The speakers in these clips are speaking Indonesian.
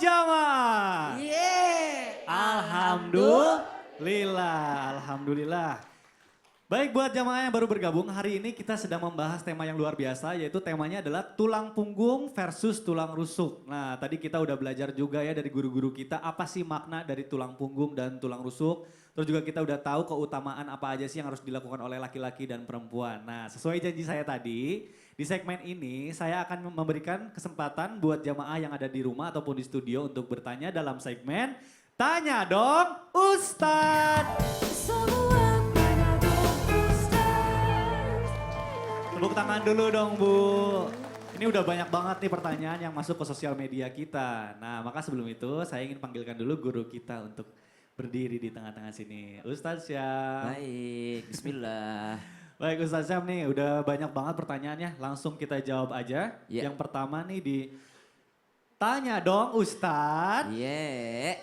jamaah. Yeah. Alhamdulillah. Baik, buat jamaah yang baru bergabung, hari ini kita sedang membahas tema yang luar biasa, yaitu temanya adalah tulang punggung versus tulang rusuk. Nah, tadi kita udah belajar juga ya dari guru-guru kita, apa sih makna dari tulang punggung dan tulang rusuk. Terus juga kita udah tahu keutamaan apa aja sih yang harus dilakukan oleh laki-laki dan perempuan. Nah, sesuai janji saya tadi, di segmen ini saya akan memberikan kesempatan buat jamaah yang ada di rumah ataupun di studio untuk bertanya dalam segmen Tanya Dong Ustadz. Tepuk tangan dulu dong Bu. Ini udah banyak banget nih pertanyaan yang masuk ke sosial media kita. Nah, maka sebelum itu saya ingin panggilkan dulu guru kita untuk berdiri di tengah-tengah sini. Ustadz Syam. Baik, bismillah. Baik Ustadz Syam nih udah banyak banget pertanyaannya. Langsung kita jawab aja. Ya. Yang pertama nih di Tanya Dong Ustadz. Yeah.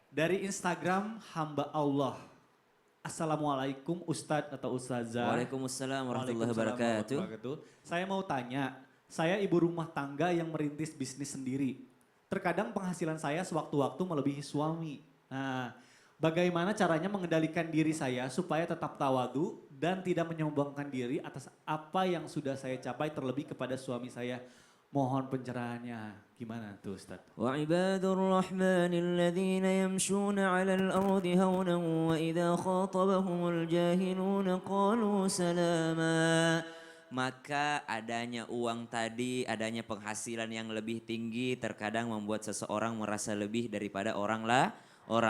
Dari Instagram hamba Allah. Assalamualaikum Ustadz atau Ustazah. Waalaikumsalam warahmatullahi wabarakatuh. Saya mau tanya, saya ibu rumah tangga yang merintis bisnis sendiri. Terkadang penghasilan saya sewaktu-waktu melebihi suami. Nah, bagaimana caranya mengendalikan diri saya supaya tetap tawadu dan tidak menyombongkan diri atas apa yang sudah saya capai terlebih kepada suami saya. Mohon pencerahannya. Gimana tuh Ustaz? Wa ibadur rahmanil ladzina yamshuna 'alal ardi hawnan wa idza khatabahumul jahiluna qalu salama. Maka adanya uang tadi, adanya penghasilan yang lebih tinggi terkadang membuat seseorang merasa lebih daripada orang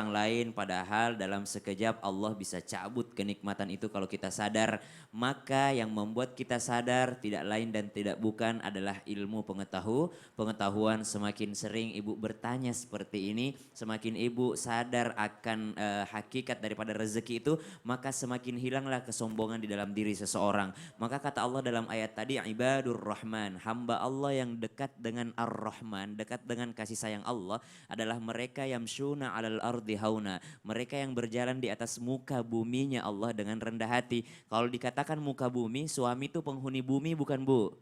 lain, padahal dalam sekejap Allah bisa cabut kenikmatan itu kalau kita sadar. Maka yang membuat kita sadar tidak lain dan tidak bukan adalah ilmu pengetahuan. Semakin sering ibu bertanya seperti ini, semakin ibu sadar akan hakikat daripada rezeki itu, maka semakin hilanglah kesombongan di dalam diri seseorang. Maka kata Allah dalam ayat tadi, ibadur rahman, hamba Allah yang dekat dengan ar-Rahman, dekat dengan kasih sayang Allah adalah mereka yamshuna 'alal ardi hauna, mereka yang berjalan di atas muka buminya Allah dengan rendah hati. Kalau dikatakan muka bumi, suami itu penghuni bumi bukan Bu?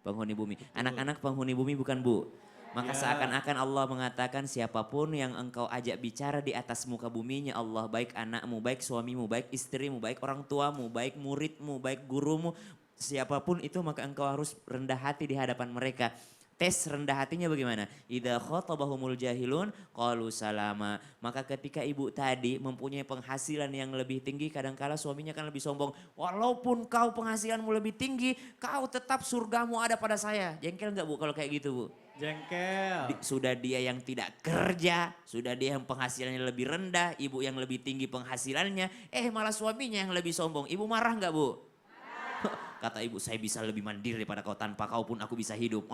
Penghuni bumi. Anak-anak penghuni bumi bukan Bu? Maka seakan-akan Allah mengatakan siapapun yang engkau ajak bicara di atas muka buminya Allah, baik anakmu, baik suamimu, baik istrimu, baik orang tuamu, baik muridmu, baik gurumu, siapapun itu maka engkau harus rendah hati di hadapan mereka. Tes rendah hatinya bagaimana? Idza khatabahumul jahilun qalu salama. Maka ketika ibu tadi mempunyai penghasilan yang lebih tinggi, kadangkala suaminya kan lebih sombong. Walaupun kau penghasilanmu lebih tinggi, kau tetap surgamu ada pada saya. Jengkel enggak Bu kalau kayak gitu Bu? Jengkel. Sudah dia yang tidak kerja, sudah dia yang penghasilannya lebih rendah, ibu yang lebih tinggi penghasilannya, malah suaminya yang lebih sombong. Ibu marah enggak Bu? Kata ibu, saya bisa lebih mandiri daripada kau, tanpa kau pun aku bisa hidup.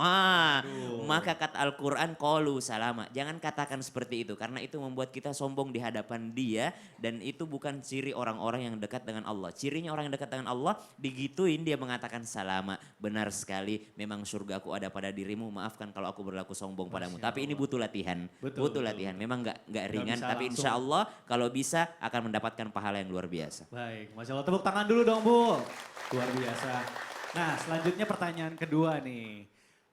Maka kata Al-Quran, qalu salama. Jangan katakan seperti itu, karena itu membuat kita sombong di hadapan dia. Dan itu bukan ciri orang-orang yang dekat dengan Allah. Cirinya orang yang dekat dengan Allah, digituin dia mengatakan salama. Benar sekali, memang surgaku ada pada dirimu, maafkan kalau aku berlaku sombong padamu. Tapi ini butuh latihan, butuh latihan. Memang gak ringan, tapi insya Allah kalau bisa akan mendapatkan pahala yang luar biasa. Baik, Masya Allah, tepuk tangan dulu dong Bu. Luar biasa. Nah, selanjutnya pertanyaan kedua nih.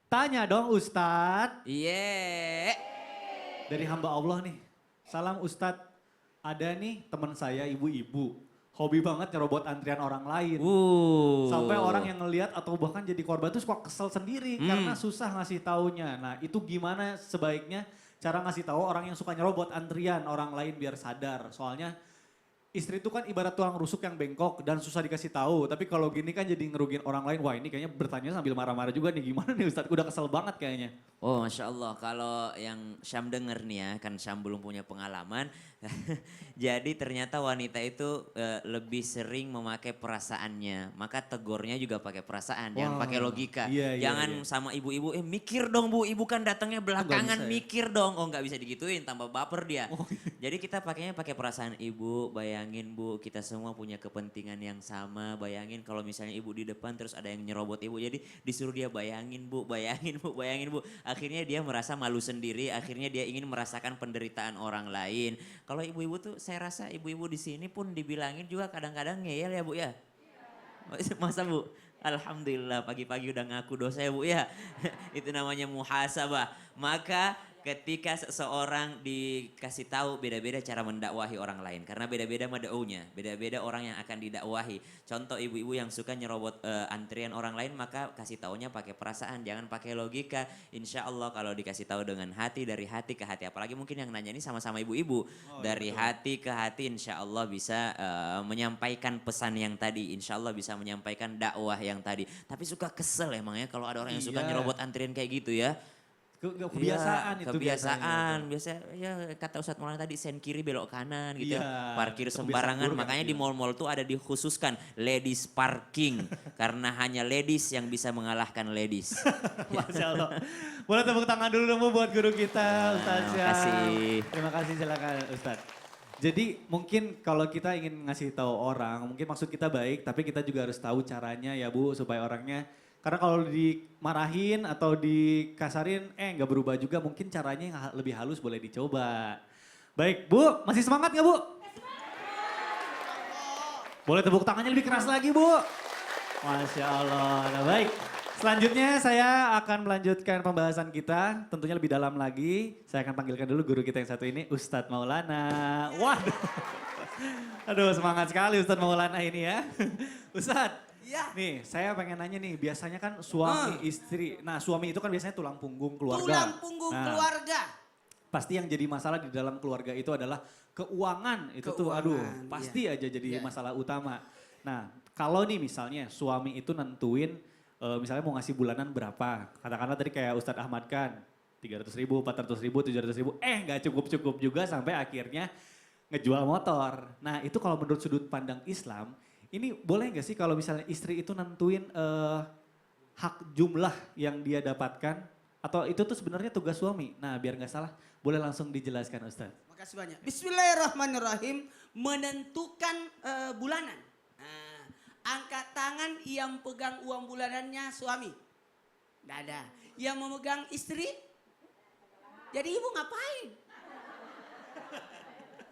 Tanya dong Ustadz. Iya. Dari hamba Allah nih. Salam Ustadz. Ada nih teman saya ibu-ibu. Hobi banget nyerobot antrian orang lain. Sampai orang yang ngelihat atau bahkan jadi korban tuh suka kesel sendiri. Karena susah ngasih taunya. Nah itu gimana sebaiknya cara ngasih tahu orang yang suka nyerobot antrian orang lain biar sadar. Soalnya istri itu kan ibarat tulang rusuk yang bengkok dan susah dikasih tahu. Tapi kalau gini kan jadi ngerugiin orang lain. Wah ini kayaknya bertanya sambil marah-marah juga nih. Gimana nih Ustadz? Udah kesel banget kayaknya. Oh Masya Allah, kalau yang Syam denger nih ya, kan Syam belum punya pengalaman. Jadi ternyata wanita itu lebih sering memakai perasaannya. Maka tegurnya juga pakai perasaan, jangan pakai logika. Jangan sama ibu-ibu, mikir dong Bu, ibu kan datangnya belakangan, mikir dong. Oh nggak bisa digituin, tambah baper dia. Jadi kita pakainya pakai perasaan ibu, bayangin Bu, kita semua punya kepentingan yang sama. Bayangin kalau misalnya ibu di depan terus ada yang nyerobot ibu, jadi disuruh dia bayangin Bu, bayangin Bu, bayangin Bu. Akhirnya dia merasa malu sendiri, akhirnya dia ingin merasakan penderitaan orang lain. Kalau ibu-ibu tuh saya rasa ibu-ibu di sini pun dibilangin juga kadang-kadang ngeyel ya Bu ya. Masa Bu? Alhamdulillah pagi-pagi udah ngaku dosa ya Bu ya. Itu namanya muhasabah. Maka ketika seseorang dikasih tahu beda-beda cara mendakwahi orang lain. Karena beda-beda mad'unya, beda-beda orang yang akan didakwahi. Contoh ibu-ibu yang suka nyerobot antrian orang lain, maka kasih taunya pakai perasaan, jangan pakai logika. Insya Allah kalau dikasih tahu dengan hati, dari hati ke hati. Apalagi mungkin yang nanya ini sama-sama ibu-ibu. Dari hati ke hati insya Allah bisa menyampaikan pesan yang tadi. Insya Allah bisa menyampaikan dakwah yang tadi. Tapi suka kesel emangnya kalau ada orang yang suka nyerobot antrian kayak gitu ya. Kebiasaan Iya, itu kebiasaan. biasanya. Biasa ya kata Ustadz Maulana tadi sen kiri belok kanan gitu. Iya, Parkir itu kebiasaan sembarangan. buruk Makanya yang di mall-mall tuh ada dikhususkan ladies parking. Karena hanya ladies yang bisa mengalahkan ladies. Masya Allah. Boleh tepuk tangan dulu dong Bu buat guru kita Ustaz. terima kasih. Terima kasih silakan Ustaz. Jadi mungkin kalau kita ingin ngasih tahu orang, mungkin maksud kita baik, tapi kita juga harus tahu caranya ya Bu supaya orangnya. Karena kalau dimarahin atau dikasarin, nggak berubah juga, mungkin caranya yang lebih halus boleh dicoba. Baik Bu, masih semangat nggak Bu? Boleh tepuk tangannya lebih keras lagi Bu. Masya Allah, nah, baik. Selanjutnya saya akan melanjutkan pembahasan kita, tentunya lebih dalam lagi. Saya akan panggilkan dulu guru kita yang satu ini, Ustadz Maulana. Waduh, aduh semangat sekali Ustadz Maulana ini ya. Ustadz, Ya. nih saya pengen nanya nih, biasanya kan suami istri, nah suami itu kan biasanya tulang punggung keluarga. Tulang punggung Nah, keluarga. pasti yang jadi masalah di dalam keluarga itu adalah keuangan. Itu tuh aduh Keuangan, pasti aja jadi Iya. masalah utama. Nah kalau nih misalnya suami itu nentuin misalnya mau ngasih bulanan berapa. Katakanlah tadi kayak Ustadz Ahmad kan 300.000, 400.000, 700.000. Nggak cukup-cukup juga sampai akhirnya ngejual motor. Nah itu kalau menurut sudut pandang Islam, ini boleh nggak sih kalau misalnya istri itu nentuin hak jumlah yang dia dapatkan? Atau itu tuh sebenarnya tugas suami? Nah biar nggak salah, boleh langsung dijelaskan Ustaz. Makasih banyak. Bismillahirrahmanirrahim. Menentukan bulanan. Nah, angkat tangan yang pegang uang bulanannya suami. Nggak ada. Yang memegang istri. Jadi ibu ngapain?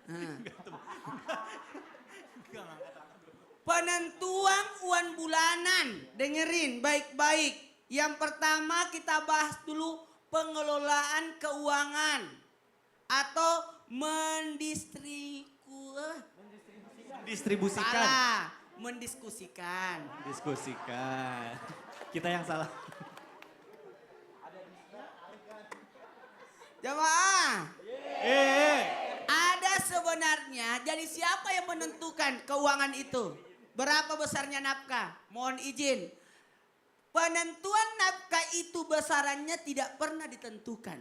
Nah. Penentuan uang bulanan. Dengerin baik-baik. Yang pertama kita bahas dulu pengelolaan keuangan. Atau Distribusikan. Salah. Mendiskusikan. Diskusikan. Kita yang salah. Jamaah. Eh. Ada sebenarnya, jadi siapa yang menentukan keuangan itu? Berapa besarnya nafkah? Mohon izin. Penentuan nafkah itu besarannya tidak pernah ditentukan.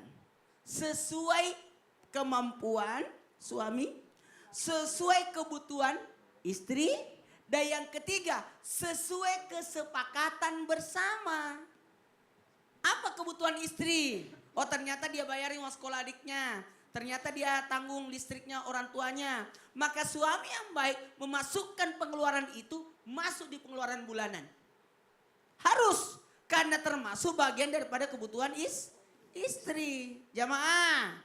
Sesuai kemampuan suami, sesuai kebutuhan istri, dan yang ketiga sesuai kesepakatan bersama. Apa kebutuhan istri? Oh ternyata dia bayarin uang sekolah adiknya. Ternyata dia tanggung listriknya orang tuanya. Maka suami yang baik memasukkan pengeluaran itu masuk di pengeluaran bulanan. Harus. Karena termasuk bagian daripada kebutuhan istri. Jamaah.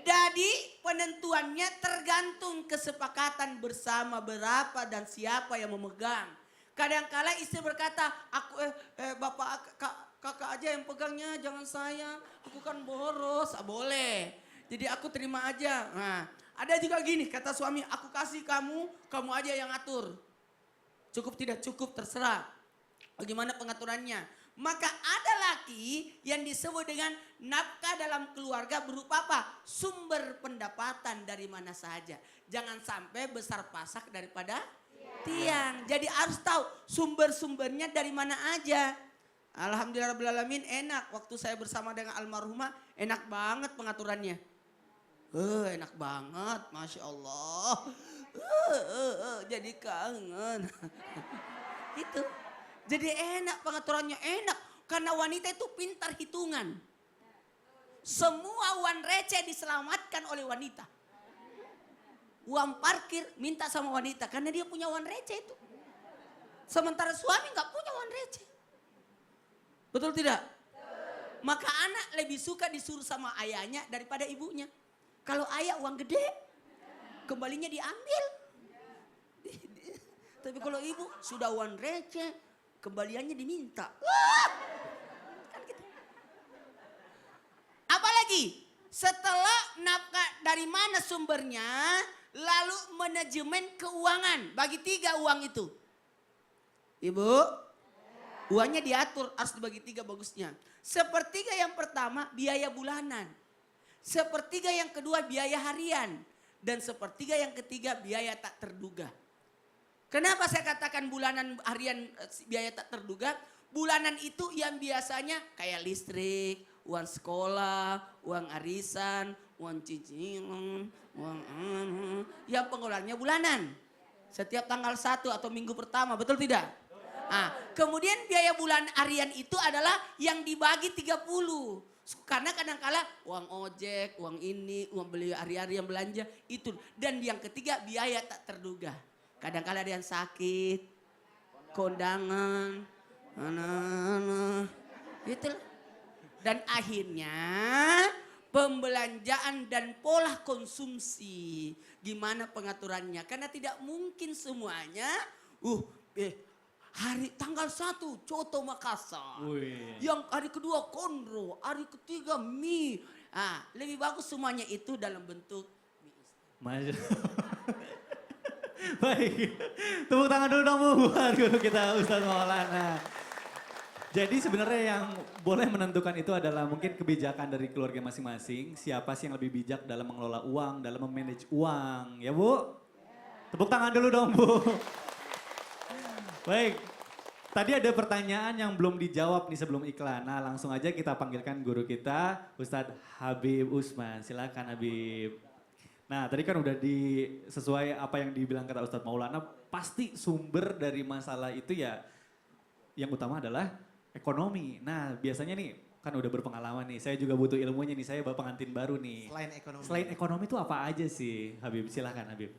Jadi penentuannya tergantung kesepakatan bersama berapa dan siapa yang memegang. Kadang-kala istri berkata, aku bapak kakak aja yang pegangnya, jangan saya. Aku kan boros, boleh. Jadi aku terima aja. Nah, ada juga gini, kata suami, aku kasih kamu, kamu aja yang atur. Cukup tidak cukup terserah. Bagaimana pengaturannya? Maka ada laki yang disebut dengan nafkah dalam keluarga berupa apa? Sumber pendapatan dari mana saja. Jangan sampai besar pasak daripada tiang. Jadi harus tahu sumber-sumbernya dari mana aja. Alhamdulillahirrahmanirrahim enak. Waktu saya bersama dengan almarhumah enak banget pengaturannya. Enak banget, Masya Allah. Jadi kangen. Itu. Jadi enak pengaturannya, enak. Karena wanita itu pintar hitungan. Semua uang receh diselamatkan oleh wanita. Uang parkir minta sama wanita karena dia punya uang receh itu. Sementara suami nggak punya uang receh. Betul tidak? Maka anak lebih suka disuruh sama ayahnya daripada ibunya. Kalau ayah uang gede, kembalinya diambil. Tapi kalau ibu sudah uang receh, kembaliannya diminta. Kan gitu. Apalagi Setelah nafkah dari mana sumbernya, lalu manajemen keuangan. Bagi 3 uang itu. Ibu, uangnya diatur harus dibagi 3 bagusnya. Sepertiga yang pertama biaya bulanan. Sepertiga yang kedua biaya harian. Dan sepertiga yang ketiga biaya tak terduga. Kenapa saya katakan bulanan harian biaya tak terduga? Bulanan itu yang biasanya kayak listrik, uang sekolah, uang arisan, uang cicilan, uang yang pengeluarannya bulanan. Setiap tanggal 1 atau minggu pertama, betul tidak? Nah, kemudian biaya bulan harian itu adalah yang dibagi 30. Karena kadang-kala uang ojek, uang ini, uang beli hari-hari yang belanja itu. Dan yang ketiga biaya tak terduga. Kadang-kala ada yang sakit, kondangan, gitu. Dan akhirnya pembelanjaan dan pola konsumsi. Gimana pengaturannya? Karena tidak mungkin semuanya, hari tanggal 1 Coto Makassar. Yang hari kedua Konro, hari ketiga mie. Lebih bagus semuanya itu dalam bentuk mie. Baik, tepuk tangan dulu dong Bu buat guru kita Ustadz Maulana. Jadi sebenarnya yang boleh menentukan itu adalah mungkin kebijakan dari keluarga masing-masing. Siapa sih yang lebih bijak dalam mengelola uang, dalam memanage uang. Ya Bu? Tepuk tangan dulu dong Bu. Baik, tadi ada pertanyaan yang belum dijawab nih sebelum iklan. Nah langsung aja kita panggilkan guru kita Ustadz Habib Usman. Silakan Habib. Nah tadi kan udah sesuai apa yang dibilang kata Ustadz Maulana. Pasti sumber dari masalah itu ya yang utama adalah ekonomi. Nah biasanya nih kan udah berpengalaman nih. Saya juga butuh ilmunya nih. Saya bapak pengantin baru nih. Selain ekonomi itu apa aja sih Habib? Silakan Habib.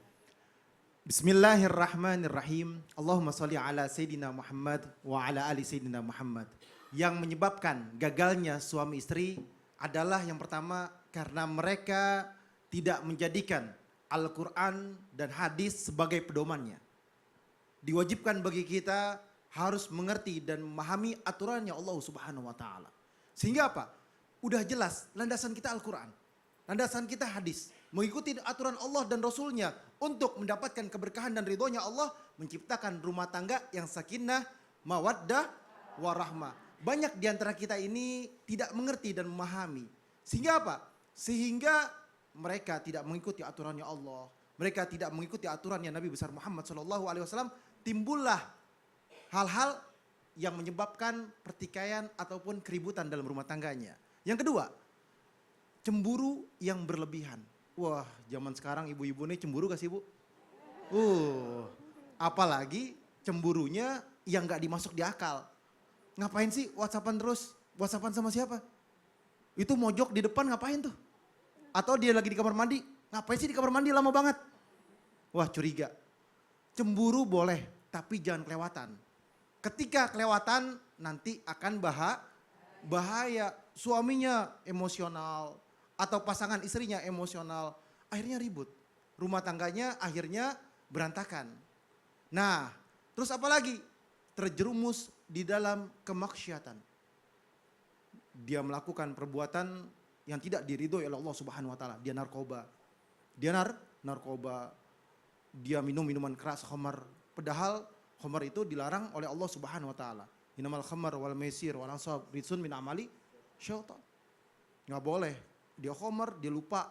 Bismillahirrahmanirrahim. Allahumma sholli ala Sayyidina Muhammad wa ala ali Sayyidina Muhammad. Yang menyebabkan gagalnya suami istri adalah yang pertama karena mereka tidak menjadikan Al-Quran dan hadis sebagai pedomannya. Diwajibkan bagi kita harus mengerti dan memahami aturannya Allah Subhanahu wa taala. Sehingga apa? Udah jelas landasan kita Al-Quran. Landasan kita hadis. Mengikuti aturan Allah dan Rasulnya untuk mendapatkan keberkahan dan ridhonya Allah, menciptakan rumah tangga yang sakinah, mawaddah, warahmah. Banyak di antara kita ini tidak mengerti dan memahami. Sehingga apa? Sehingga mereka tidak mengikuti aturannya Allah. Mereka tidak mengikuti aturannya Nabi besar Muhammad SAW. Timbullah hal-hal yang menyebabkan pertikaian ataupun keributan dalam rumah tangganya. Yang kedua, cemburu yang berlebihan. Wah, zaman sekarang ibu-ibu nih cemburu gak sih Bu? Apalagi cemburunya yang gak dimasuk di akal. Ngapain sih WhatsAppan terus? WhatsAppan sama siapa? Itu mojok di depan ngapain tuh? Atau dia lagi di kamar mandi, ngapain sih di kamar mandi lama banget? Wah curiga. Cemburu boleh, tapi jangan kelewatan. Ketika kelewatan nanti akan bahaya. Suaminya emosional atau pasangan istrinya emosional. Akhirnya ribut. Rumah tangganya akhirnya berantakan. Nah terus apa lagi? Terjerumus di dalam kemaksiatan. Dia melakukan perbuatan yang tidak diridhoi oleh Allah Subhanahu wa taala. Dia narkoba. Dia minum minuman keras, khamar. Padahal khamar itu dilarang oleh Allah Subhanahu wa taala. Innamal khamar wal maisir wal ansab ritsun min amali syaitan. Enggak boleh. Dia khamar, dia lupa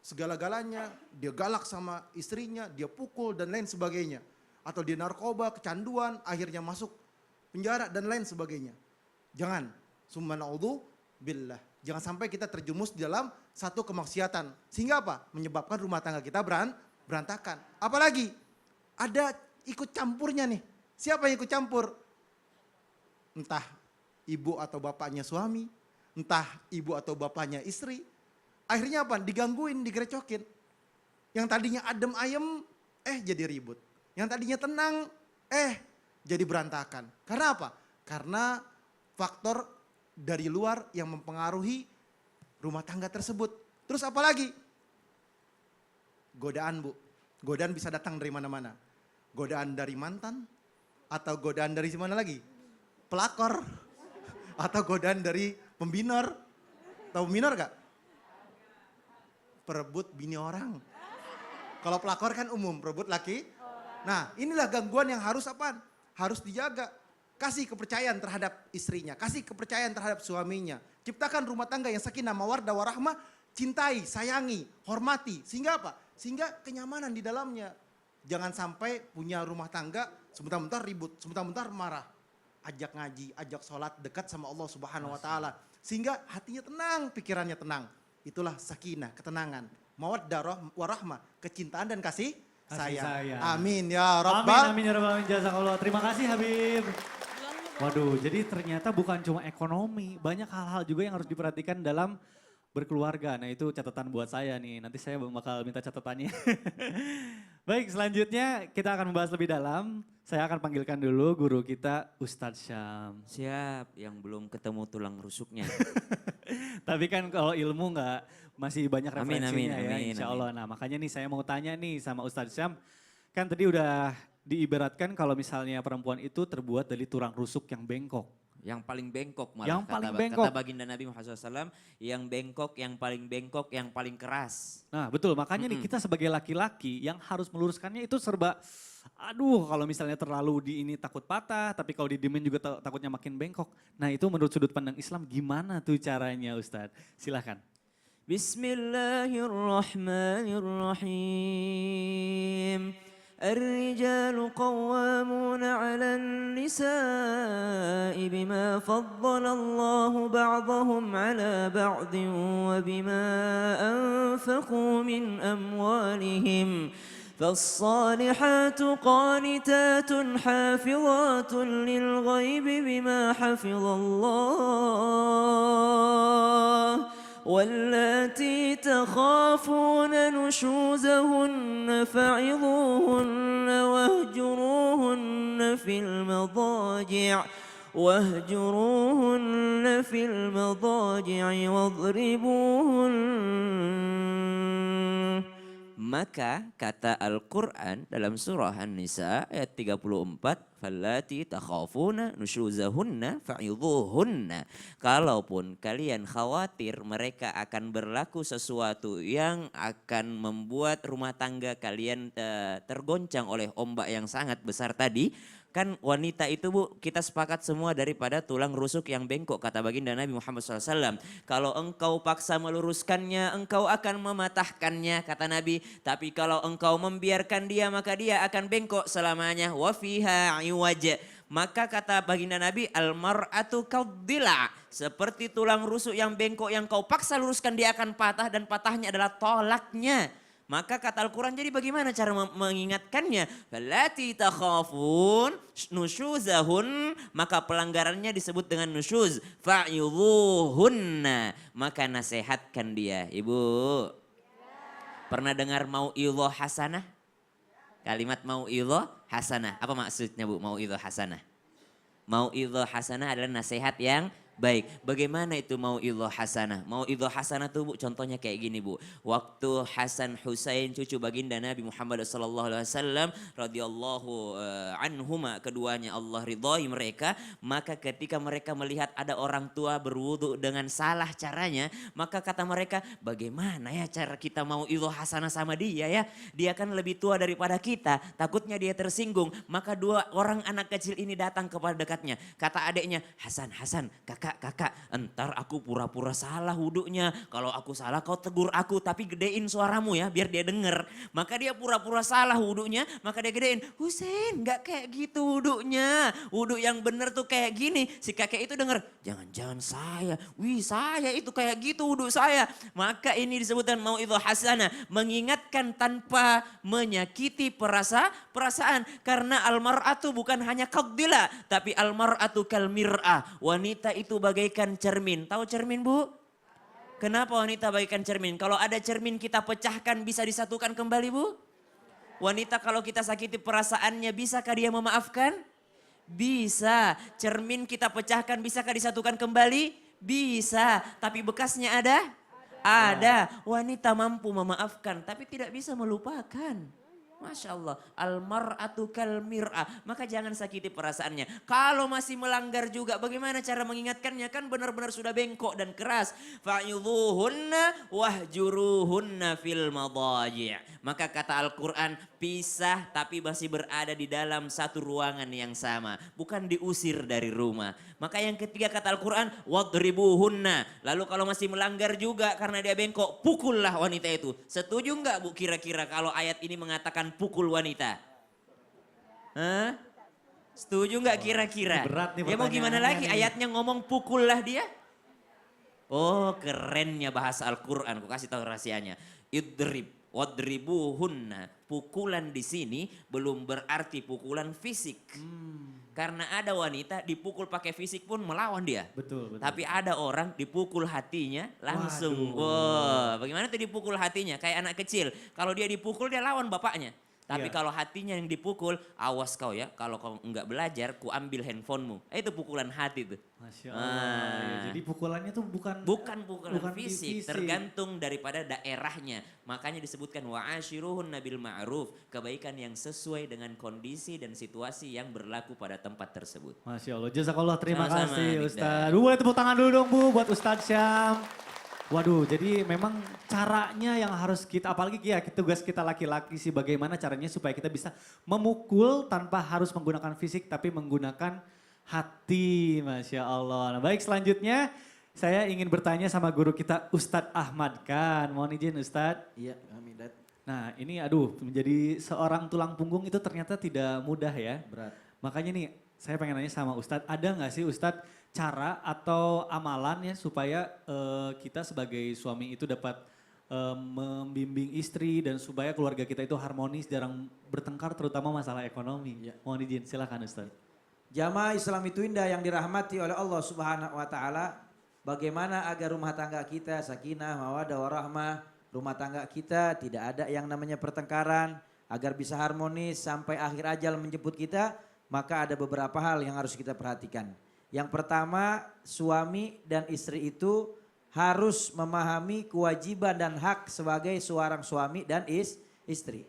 segala-galanya, dia galak sama istrinya, dia pukul dan lain sebagainya. Atau dia narkoba, kecanduan, akhirnya masuk penjara dan lain sebagainya. Jangan. Summa na'udzu billah. Jangan sampai kita terjumus di dalam satu kemaksiatan. Sehingga apa? Menyebabkan rumah tangga kita berantakan. Apalagi ada ikut campurnya nih. Siapa yang ikut campur? Entah ibu atau bapaknya suami. Entah ibu atau bapaknya istri. Akhirnya apa? Digangguin, digerecokin. Yang tadinya adem ayem, jadi ribut. Yang tadinya tenang, jadi berantakan. Karena apa? Karena faktor dari luar yang mempengaruhi rumah tangga tersebut. Terus apa lagi? Godaan Bu. Godaan bisa datang dari mana-mana. Godaan dari mantan. Atau godaan dari mana lagi? Pelakor. Atau godaan dari pembinor. Tahu pembinor gak? perebut bini orang. Kalau pelakor kan umum, perebut laki. Nah, inilah gangguan yang harus apaan? Harus dijaga. Kasih kepercayaan terhadap istrinya, kasih kepercayaan terhadap suaminya. Ciptakan rumah tangga yang sakinah, mawaddah, warahmah, cintai, sayangi, hormati. Sehingga apa? Sehingga kenyamanan di dalamnya. Jangan sampai punya rumah tangga sebentar-bentar ribut, sebentar-bentar marah. Ajak ngaji, ajak sholat, dekat sama Allah Subhanahu wa taala. Sehingga hatinya tenang, pikirannya tenang. Itulah sakinah, ketenangan. Mawaddah warahmah, kecintaan dan kasih sayang. Amin ya Amin, rabbal. amin ya rabbal alamin. Jazakallah. Terima kasih Habib. Waduh, jadi ternyata bukan cuma ekonomi, banyak hal-hal juga yang harus diperhatikan dalam berkeluarga. Nah itu catatan buat saya nih, nanti saya bakal minta catatannya. Baik, selanjutnya kita akan membahas lebih dalam. Saya akan panggilkan dulu guru kita Ustadz Syam. Siap, yang belum ketemu tulang rusuknya. Tapi kan kalau ilmu nggak masih banyak Amin, referensinya amin, ya amin, insya Allah. Nah makanya nih saya mau tanya nih sama Ustadz Syam. Kan tadi udah diibaratkan kalau misalnya perempuan itu terbuat dari tulang rusuk yang bengkok. Yang paling bengkok malah. Yang paling bengkok. Kata baginda Nabi Muhammad SAW, yang bengkok, yang paling bengkok, yang paling keras. Nah betul, makanya nih kita sebagai laki-laki yang harus meluruskannya itu serba, aduh kalau misalnya terlalu di ini takut patah, tapi kalau didiemin juga takutnya makin bengkok. Nah itu menurut sudut pandang Islam gimana tuh caranya Ustadz? Silahkan. Bismillahirrahmanirrahim. الرجال قوامون على النساء بما فضل الله بعضهم على بعض وبما أنفقوا من أموالهم فالصالحات قانتات حافظات للغيب بما حفظ الله واللاتي تخافون نشوزهن فعظوهن واهجروهن في المضاجع واضربوهن. Maka kata Al-Quran dalam surah An-Nisa ayat 34, Fallati takhafuna nusyuzahunna fa'idhuhunna. Kalaupun kalian khawatir mereka akan berlaku sesuatu yang akan membuat rumah tangga kalian tergoncang oleh ombak yang sangat besar tadi. Kan wanita itu Bu, kita sepakat semua daripada tulang rusuk yang bengkok, kata baginda Nabi Muhammad SAW. Kalau engkau paksa meluruskannya, engkau akan mematahkannya, kata Nabi. Tapi kalau engkau membiarkan dia, maka dia akan bengkok selamanya. Wa fiha iwaj. Maka kata baginda Nabi, al-mar'atu kaddila. Seperti tulang rusuk yang bengkok yang kau paksa luruskan, dia akan patah, dan patahnya adalah tolaknya. Maka kata Al-Quran, jadi bagaimana cara mengingatkannya? Fallati takhafun nusyuzahun, maka pelanggarannya disebut dengan nusyuz. Fa'idhuhunna, maka nasihatkan dia. Ibu, pernah dengar mau'idhah hasanah? Kalimat mau'idhah hasanah, apa maksudnya Bu mau'idhah hasanah? Mau'idhah hasanah adalah nasihat yang baik. Bagaimana itu mau'idhah hasanah? Mau'idhah hasanah tuh Bu, contohnya kayak gini Bu. Waktu Hasan Husain cucu baginda Nabi Muhammad SAW radhiyallahu anhuma, keduanya Allah ridhai mereka, maka ketika mereka melihat ada orang tua berwudu dengan salah caranya, maka kata mereka, bagaimana ya cara kita mau'idhah hasanah sama dia ya? Dia kan lebih tua daripada kita, takutnya dia tersinggung. Maka dua orang anak kecil ini datang kepada dekatnya. Kata adiknya, Hasan, kakak, entar aku pura-pura salah wuduknya. Kalau aku salah kau tegur aku, tapi gedein suaramu ya biar dia denger. Maka dia pura-pura salah wuduknya, maka dia gedein. Husein gak kayak gitu wuduknya. Wuduk yang bener tuh kayak gini. Si kakek itu denger, jangan-jangan saya. Wih saya itu kayak gitu wuduk saya. Maka ini disebutkan mau'idhah hasanah. Mengingatkan tanpa menyakiti perasaan. Karena almar'atu bukan hanya qadila, tapi almar'atu kalmir'ah. Wanita itu bagaikan cermin. Tahu cermin Bu? Kenapa wanita bagaikan cermin? Kalau ada cermin kita pecahkan bisa disatukan kembali Bu? Wanita kalau kita sakiti perasaannya bisakah dia memaafkan? Bisa. Cermin kita pecahkan bisakah disatukan kembali? Bisa. Tapi bekasnya ada? Ada. Wanita mampu memaafkan tapi tidak bisa melupakan. Masya Allah, almar'atu kal mir'ah. Maka jangan sakiti perasaannya. Kalau masih melanggar juga, bagaimana cara mengingatkannya? Kan benar-benar sudah bengkok dan keras. Fa'idhuhunna wahjuruhunna fil madaji'. Maka kata Al-Quran, pisah tapi masih berada di dalam satu ruangan yang sama. Bukan diusir dari rumah. Maka yang ketiga kata Al-Quran, wadribuhunna. Lalu kalau masih melanggar juga karena dia bengkok, pukullah wanita itu. Setuju enggak Bu kira-kira kalau ayat ini mengatakan pukul wanita? Hah? Setuju enggak kira-kira? berat nih Ya mau gimana pertanyaannya lagi nih. ayatnya ngomong pukullah dia? Oh kerennya bahasa Al-Quran, aku kasih tahu rahasianya. Idrib. Wadribuhunna, pukulan di sini belum berarti pukulan fisik. Karena ada wanita dipukul pakai fisik pun melawan dia. Betul, betul. Tapi ada orang dipukul hatinya langsung. Waduh. Wah, bagaimana tuh dipukul hatinya? Kayak anak kecil. Kalau dia dipukul dia lawan bapaknya. Tapi Iya. kalau hatinya yang dipukul, awas kau ya. Kalau kau enggak belajar, ku ambil handphonemu. Itu pukulan hati tuh. Masya Allah. Ah. Ya, jadi pukulannya tuh bukan Bukan pukulan bukan di fisik, fisik. tergantung daripada daerahnya. Makanya disebutkan wa'ashiruhunna bil ma'ruf, kebaikan yang sesuai dengan kondisi dan situasi yang berlaku pada tempat tersebut. Masya Allah, jazakallah, terima Sama-sama, kasih Dikda. Ustadz. Boleh tepuk tangan dulu dong Bu buat Ustadz Syam. Waduh, jadi memang caranya yang harus kita, apalagi ya tugas kita laki-laki sih, bagaimana caranya supaya kita bisa memukul tanpa harus menggunakan fisik tapi menggunakan hati, Masya Allah. Nah baik, selanjutnya saya ingin bertanya sama guru kita Ustadz Ahmad Khan. Mohon izin Ustadz. Iya, Hamidat. Nah ini aduh, menjadi seorang tulang punggung itu ternyata tidak mudah ya. Berat. Makanya nih saya pengen nanya sama Ustadz, ada nggak sih Ustadz cara atau amalan ya supaya kita sebagai suami itu dapat membimbing istri dan supaya keluarga kita itu harmonis, jarang bertengkar terutama masalah ekonomi. Ya. Mohon izin, silakan Ustadz. Jamaah Islam itu indah yang dirahmati oleh Allah Subhanahu wa taala. Bagaimana agar rumah tangga kita sakinah, mawaddah warahmah, rumah tangga kita tidak ada yang namanya pertengkaran, agar bisa harmonis sampai akhir ajal menjemput kita, maka ada beberapa hal yang harus kita perhatikan. Yang pertama, suami dan istri itu harus memahami kewajiban dan hak sebagai seorang suami dan istri.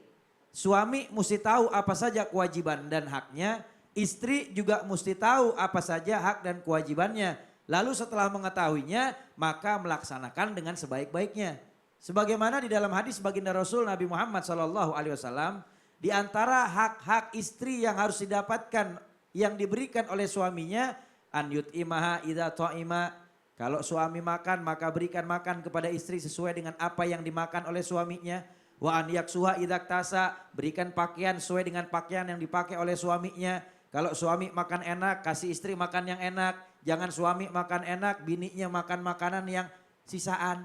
Suami mesti tahu apa saja kewajiban dan haknya, istri juga mesti tahu apa saja hak dan kewajibannya. Lalu setelah mengetahuinya, maka melaksanakan dengan sebaik-baiknya. Sebagaimana di dalam hadis baginda Rasul Nabi Muhammad SAW, di antara hak-hak istri yang harus didapatkan, yang diberikan oleh suaminya, an yut'imaha idza ta'ima. Kalau suami makan, maka berikan makan kepada istri sesuai dengan apa yang dimakan oleh suaminya. Wa an yaksuha idza tasa, berikan pakaian sesuai dengan pakaian yang dipakai oleh suaminya. Kalau suami makan enak, kasih istri makan yang enak. Jangan suami makan enak, bininya makan makanan yang sisaan.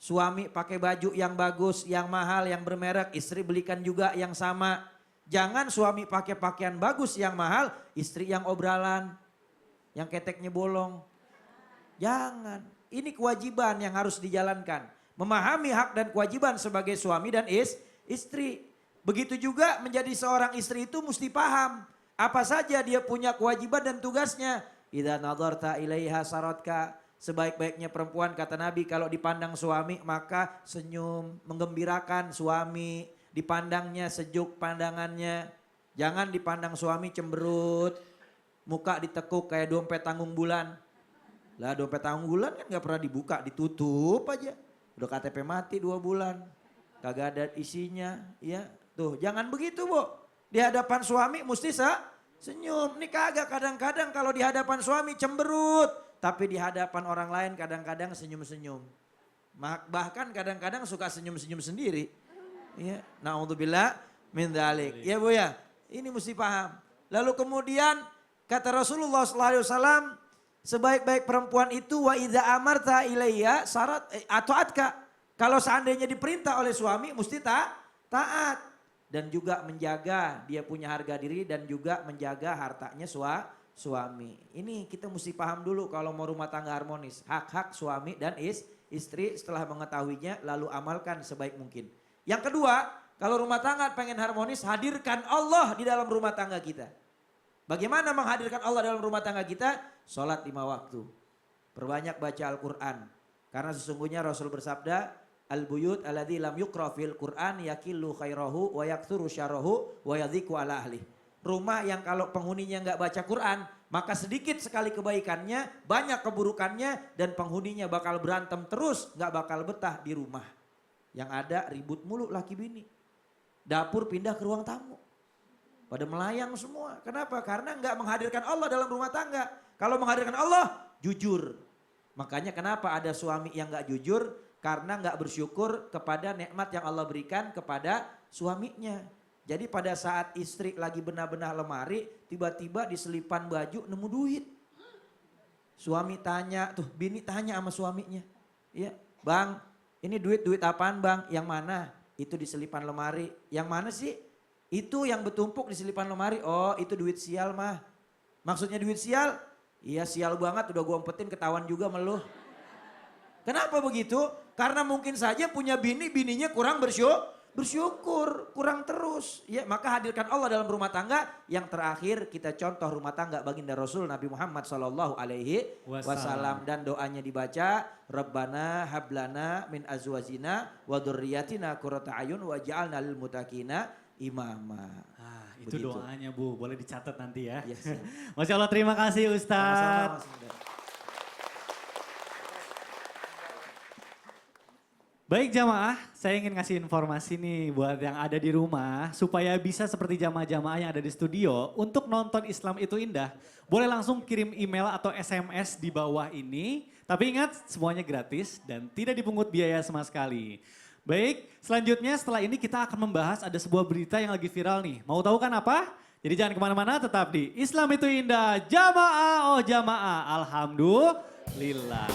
Suami pakai baju yang bagus, yang mahal, yang bermerek, istri belikan juga yang sama. Jangan suami pakai pakaian bagus yang mahal, istri yang obralan, yang keteknya bolong. Jangan. Ini kewajiban yang harus dijalankan. Memahami hak dan kewajiban sebagai suami dan istri. Begitu juga menjadi seorang istri itu mesti paham apa saja dia punya kewajiban dan tugasnya. Idza nadarta ilaiha saratka. Sebaik-baiknya perempuan kata Nabi kalau dipandang suami maka senyum, menggembirakan suami. Dipandangnya sejuk pandangannya. Jangan dipandang suami cemberut. Muka ditekuk kayak dompet tanggung bulan. Lah dompet tanggung bulan kan gak pernah dibuka, ditutup aja. Udah KTP mati 2 bulan. Kagak ada isinya. Ya, tuh jangan begitu Bu. Di hadapan suami mesti senyum. Ini kagak, kadang-kadang kalau di hadapan suami cemberut. Tapi di hadapan orang lain kadang-kadang senyum-senyum. Bahkan kadang-kadang suka senyum-senyum sendiri. Ya, naudzubillah min dzalik. Ya Bu ya, ini mesti paham. Lalu kemudian kata Rasulullah SAW, sebaik-baik perempuan itu wa idza amarta ilayya syarat atau atka. Kalau seandainya diperintah oleh suami mesti taat. Dan juga menjaga dia punya harga diri dan juga menjaga hartanya suami. Ini kita mesti paham dulu kalau mau rumah tangga harmonis. Hak-hak suami dan istri setelah mengetahuinya lalu amalkan sebaik mungkin. Yang kedua, kalau rumah tangga pengen harmonis, hadirkan Allah di dalam rumah tangga kita. Bagaimana menghadirkan Allah dalam rumah tangga kita? Sholat 5 waktu. Perbanyak baca Al-Quran. Karena sesungguhnya Rasul bersabda, Al-buyut alladzi lam yuqra fil Qur'an yakillu khairahu wa yaktsuru syarrahu wa yadhiku ala ahli. Rumah yang kalau penghuninya nggak baca Quran, maka sedikit sekali kebaikannya, banyak keburukannya, dan penghuninya bakal berantem terus, nggak bakal betah di rumah. Yang ada ribut mulu laki bini. Dapur pindah ke ruang tamu. Pada melayang semua. Kenapa? Karena nggak menghadirkan Allah dalam rumah tangga. Kalau menghadirkan Allah, jujur. Makanya kenapa ada suami yang nggak jujur? Karena nggak bersyukur kepada nikmat yang Allah berikan kepada suaminya. Jadi pada saat istri lagi benah-benah lemari, tiba-tiba di selipan baju nemu duit. Suami tanya, tuh bini tanya sama suaminya. Iya, bang, ini duit apaan bang? Yang mana? Itu di selipan lemari. Yang mana sih? Itu yang bertumpuk di selipan lemari. Oh, itu duit sial mah. Maksudnya duit sial? Iya sial banget, udah gua umpetin ketahuan juga sama lu. Kenapa begitu? Karena mungkin saja punya bininya kurang bersyukur, kurang terus. Ya, maka hadirkan Allah dalam rumah tangga. Yang terakhir kita contoh rumah tangga baginda Rasul Nabi Muhammad SAW. Dan doanya dibaca, Rabbana hablana min azwajina wa dzurriyyatina qurrata ayun waj'alna lil muttaqina imama. Itu begitu doanya Bu, boleh dicatat nanti ya. Yes, ya. Masya Allah, terima kasih Ustadz. Baik jamaah, saya ingin ngasih informasi nih buat yang ada di rumah. Supaya bisa seperti jamaah-jamaah yang ada di studio. Untuk nonton Islam itu indah, boleh langsung kirim email atau SMS di bawah ini. Tapi ingat, semuanya gratis dan tidak dipungut biaya sama sekali. Baik, selanjutnya setelah ini kita akan membahas ada sebuah berita yang lagi viral nih. Mau tahu kan apa? Jadi jangan kemana-mana, tetap di Islam itu Indah. Jamaah, oh jamaah, alhamdulillah.